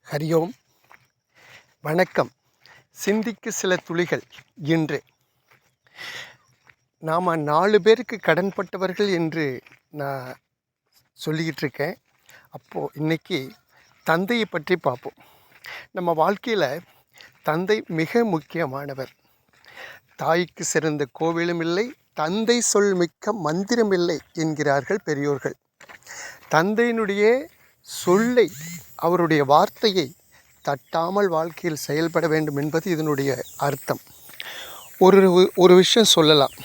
ஹரி ஓம். வணக்கம். சிந்திக்கு சில துளிகள். இன்று நாம் 4 பேருக்கு கடன்பட்டவர்கள் என்று நான் சொல்லிக்கிட்டு இருக்கேன். அப்போது இன்றைக்கி தந்தையை பற்றி பார்ப்போம். நம்ம வாழ்க்கையில் தந்தை மிக முக்கியமானவர். தாய்க்கு சிறந்த கோவிலும் இல்லை, தந்தை சொல் மிக்க மந்திரம் இல்லை என்கிறார்கள் பெரியோர்கள். தந்தையினுடைய சொல்லை, அவருடைய வார்த்தையை தட்டாமல் வாழ்க்கையில் செயல்பட வேண்டும் என்பது இதனுடைய அர்த்தம். ஒரு விஷயம் சொல்லலாம்.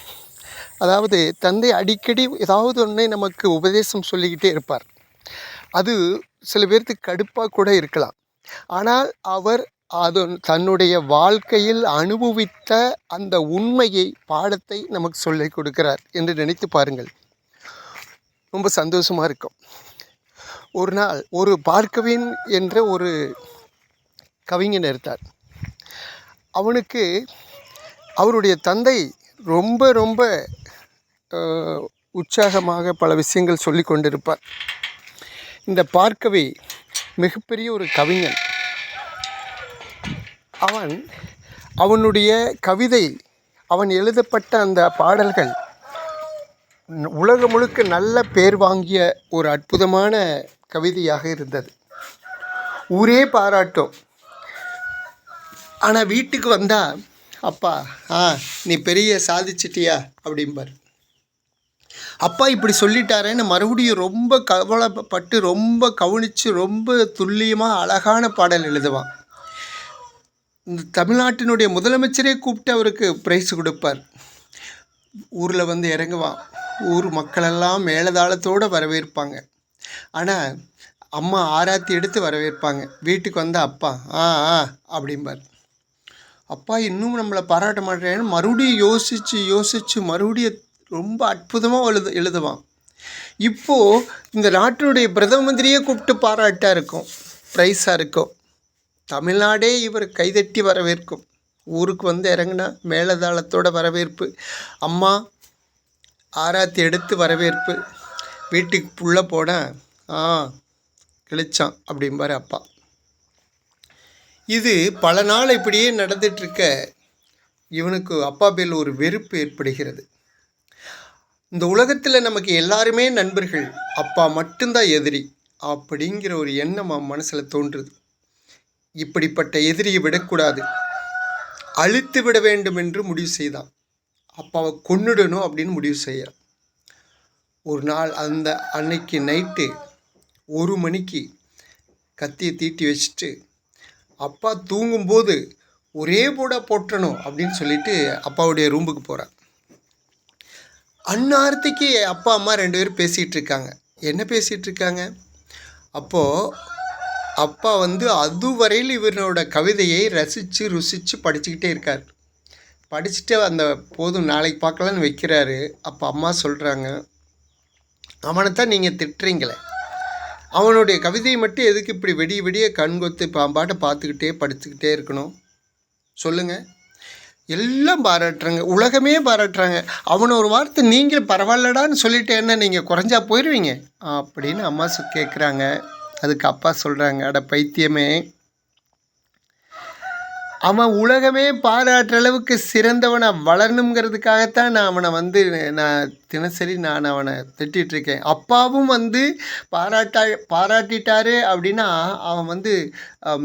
அதாவது தந்தை அடிக்கடி ஏதாவது ஒன்றை நமக்கு உபதேசம் சொல்லிக்கிட்டே இருப்பார். அது சில பேர்த்துக்கு கடுப்பாக கூட இருக்கலாம். ஆனால் அவர் தன்னுடைய வாழ்க்கையில் அனுபவித்த அந்த உண்மையை, பாடத்தை நமக்கு சொல்லிக் கொடுக்கிறார் என்று நினைத்து பாருங்கள். ரொம்ப சந்தோஷமாக இருக்கும். ஒரு நாள் ஒரு பார்க்கவின் என்ற ஒரு கவிஞன் இருந்தார். அவனுக்கு அவருடைய தந்தை ரொம்ப ரொம்ப உற்சாகமாக பல விஷயங்கள் சொல்லி கொண்டிருப்பார். இந்த பார்க்கவி மிகப்பெரிய ஒரு கவிஞன். அவனுடைய கவிதை, அவன் எழுதப்பட்ட அந்த பாடல்கள் உலகம் முழுக்க நல்ல பேர் வாங்கிய ஒரு அற்புதமான கவிதையாக இருந்தது. ஊரே பாராட்டும். ஆனால் வீட்டுக்கு வந்தால், அப்பா நீ பெரிய சாதிச்சிட்டியா அப்படிம்பார். அப்பா இப்படி சொல்லிட்டாரேன்னு மறுபடியும் ரொம்ப கவலைப்பட்டு, ரொம்ப கவனித்து, ரொம்ப துல்லியமாக அழகான பாடல் எழுதுவான். இந்த தமிழ்நாட்டினுடைய முதலமைச்சரே கூப்பிட்டு அவருக்கு ப்ரைஸ் கொடுப்பார். ஊரில் வந்து இறங்குவான். ஊர் மக்களெல்லாம் மேலதாளத்தோடு வரவேற்பாங்க. ஆனால் அம்மா ஆராத்தி எடுத்து வரவேற்பாங்க. வீட்டுக்கு வந்தால் அப்பா அப்படிம்பார். அப்பா இன்னும் நம்மளை பாராட்ட மாட்டேன்னு மறுபடியும் யோசித்து மறுபடியும் ரொம்ப அற்புதமாக எழுதுவான். இப்போது இந்த நாட்டினுடைய பிரதம மந்திரியே கூப்பிட்டு பாராட்டாக இருக்கும், ப்ரைஸாக இருக்கும். தமிழ்நாடே இவர் கைதட்டி வரவேற்கும். ஊருக்கு வந்து இறங்குனா மேலதாளத்தோட வரவேற்பு, அம்மா ஆராத்தி எடுத்து வரவேற்பு. வீட்டுக்கு புள்ள போனால் கிழிச்சான் அப்படிம்பார் அப்பா. இது பல நாள் இப்படியே நடந்துகிட்ருக்க இவனுக்கு அப்பா பேரில் ஒரு வெறுப்பு ஏற்படுகிறது. இந்த உலகத்தில் நமக்கு எல்லாருமே நண்பர்கள், அப்பா மட்டும்தான் எதிரி அப்படிங்கிற ஒரு எண்ணம் அவன் மனசில் தோன்றுது. இப்படிப்பட்ட எதிரியை விடக்கூடாது, அழித்து விட வேண்டும் என்று முடிவு செய்தான். அப்பாவை கொன்னுடணும் அப்படின்னு முடிவு செய்ய ஒரு நாள் அன்னைக்கு நைட்டு 1 மணிக்கு கத்தியை தீட்டி வச்சுட்டு அப்பா தூங்கும்போது ஒரே போட்டணும் அப்படின்னு சொல்லிட்டு அப்பாவுடைய ரூமுக்கு போகிறான். அந்நேரத்துக்கு அப்பா அம்மா 2 பேரும் பேசிகிட்டு இருக்காங்க. என்ன பேசிகிட்டு இருக்காங்க? அப்போது அப்பா வந்து அதுவரையில் இவனோட கவிதையை ருசித்து படிச்சுக்கிட்டே இருக்கார். படிச்சுட்டு அந்த போதும் நாளைக்கு பார்க்கலான்னு வைக்கிறாரு. அப்போ அம்மா சொல்கிறாங்க, அவனைத்தான் நீங்கள் திட்டுறீங்களே, அவனுடைய கவிதையை மட்டும் எதுக்கு இப்படி விடிய கண்கொத்து பாம்பாட்டை பார்த்துக்கிட்டே படிச்சுக்கிட்டே இருக்கணும் சொல்லுங்கள்? எல்லாம் பாராட்டுறாங்க, உலகமே பாராட்டுறாங்க. அவனை ஒரு வார்த்தை நீங்கள் பரவாயில்லடான்னு சொல்லிட்டேன்னா நீங்கள் குறைஞ்சா போயிடுவீங்க அப்படின்னு அம்மா கேட்குறாங்க. அதுக்கு அப்பா சொல்கிறாங்க, அட பைத்தியமே, அவன் உலகமே பாராட்டுற அளவுக்கு சிறந்தவனாக வளரணுங்கிறதுக்காகத்தான் நான் அவனை வந்து தினசரி அவனை திட்டிகிட்ருக்கேன். அப்பாவும் வந்து பாராட்டிட்டாரு அப்படின்னா அவன் வந்து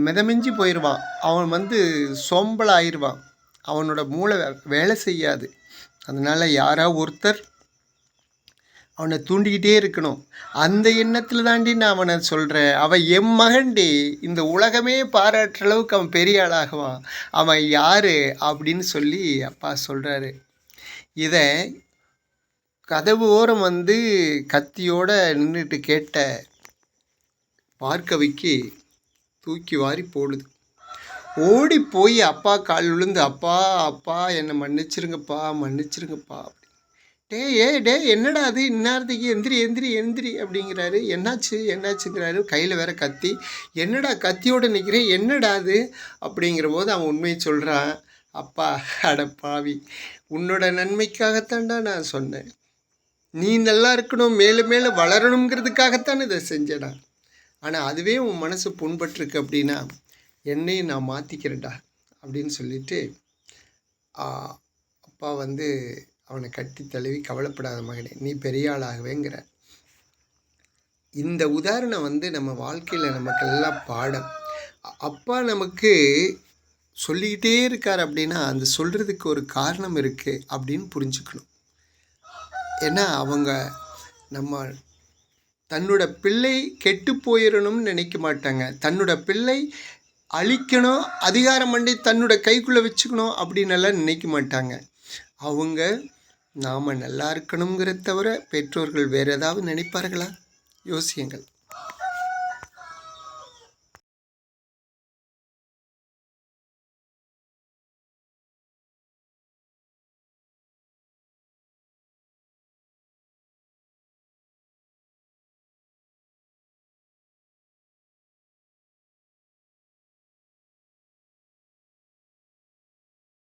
மிதமிஞ்சி போயிடுவான். அவன் வந்து சோம்பலாகிடுவான். அவனோட மூளை வேலை செய்யாது. அதனால் யாராவது ஒருத்தர் அவனை தூண்டிக்கிட்டே இருக்கணும். அந்த எண்ணத்தில் தாண்டி நான் அவனை சொல்கிறேன். அவன் என் மகன்டி, இந்த உலகமே பாராட்டுற அளவுக்கு அவன் பெரிய ஆளாகுவான். அவன் யார் அப்படின்னு சொல்லி அப்பா சொல்கிறாரு. இதை கதவு ஓரம் வந்து கத்தியோடு நின்றுட்டு கேட்ட பார்க்கவிக்கு தூக்கி வாரி போடுது. ஓடி போய் அப்பா கால் விழுந்து, அப்பா அப்பா என்னை மன்னிச்சிருங்கப்பா. டே என்னடா அது இந்நேரத்துக்கு எந்திரி அப்படிங்கிறாரு. என்னாச்சுங்கிறாரு. கையில் வேற கத்தி. என்னடா கத்தியோடு நிற்கிறேன், என்னடா அது அப்படிங்கிற போது அவன் உண்மையை சொல்கிறான். அப்பா அடப்பாவி, உன்னோட நன்மைக்காகத்தான்டா நான் சொன்னேன். நீ நல்லா இருக்கணும், மேலும் மேலும் வளரணுங்கிறதுக்காகத்தான் இதை செஞ்சேடா. ஆனால் அதுவே உன் மனசு புண்பட்டிருக்கு அப்படின்னா என்னையும் நான் மாற்றிக்கிறேன்டா அப்படின்னு சொல்லிட்டு அப்பா வந்து அவனை கட்டி தழுவி, கவலைப்படாத மகனே, நீ பெரிய ஆளாகவேங்கிற. இந்த உதாரணம் வந்து நம்ம வாழ்க்கையில் நமக்கெல்லாம் பாடம். அப்பா நமக்கு சொல்லிக்கிட்டே இருக்கார் அப்படின்னா அந்த சொல்கிறதுக்கு ஒரு காரணம் இருக்குது அப்படின்னு புரிஞ்சுக்கணும். ஏன்னா அவங்க நம்ம தன்னோட பிள்ளை கெட்டு போயிடணும்னு நினைக்க மாட்டாங்க. தன்னோட பிள்ளை அழிக்கணும், அதிகாரம் பண்ணி தன்னோட கைக்குள்ளே வச்சுக்கணும் அப்படின்னு எல்லாம் நினைக்க மாட்டாங்க. அவங்க நாம் நல்லா இருக்கணுங்கிறத தவிர பெற்றோர்கள் வேறு ஏதாவது நினைப்பார்களா? யோசியுங்கள்.